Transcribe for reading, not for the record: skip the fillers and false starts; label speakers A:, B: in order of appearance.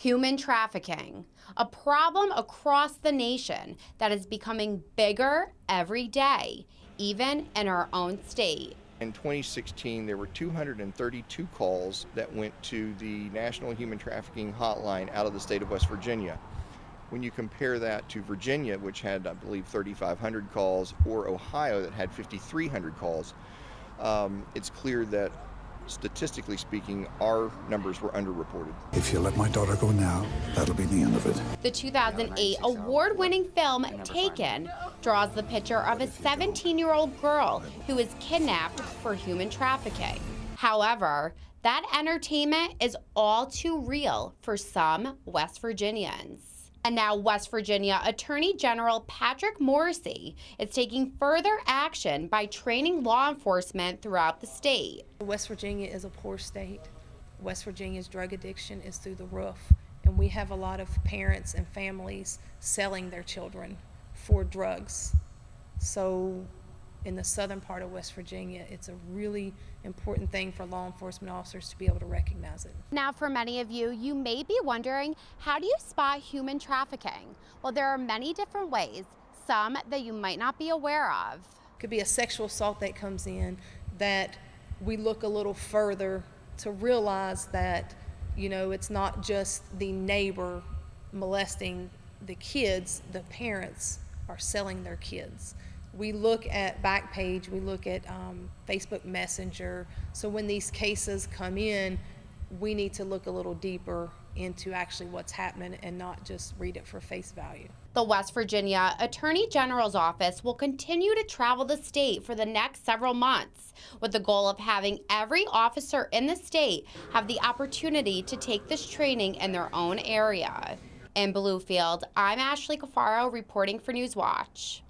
A: Human trafficking, a problem across the nation that is becoming bigger every day, even in our own state.
B: In 2016, there were 232 calls that went to the National Human Trafficking Hotline out of the state of West Virginia. When you compare that to Virginia, which had, I believe, 3,500 calls, or Ohio that had 5,300 calls, it's clear that statistically speaking, our numbers were underreported.
C: If you let my daughter go now, that'll be the end of it.
A: The 2008 award-winning film Taken draws the picture of a 17-year-old girl who is kidnapped for human trafficking. However, that entertainment is all too real for some West Virginians. And now West Virginia Attorney General Patrick Morrisey is taking further action by training law enforcement throughout the state.
D: West Virginia is a poor state. West Virginia's drug addiction is through the roof, and we have a lot of parents and families selling their children for drugs. So in the southern part of West Virginia, it's a really important thing for law enforcement officers to be able to recognize it.
A: Now, for many of you, you may be wondering, how do you spot human trafficking? Well, there are many different ways, some that you might not be aware of.
D: It could be a sexual assault that comes in that we look a little further to realize that, you know, it's not just the neighbor molesting the kids, the parents are selling their kids. We look at Backpage, we look at Facebook Messenger. So when these cases come in, we need to look a little deeper into actually what's happening and not just read it for face value.
A: The West Virginia Attorney General's office will continue to travel the state for the next several months with the goal of having every officer in the state have the opportunity to take this training in their own area. In Bluefield, I'm Ashley Cafaro reporting for Newswatch.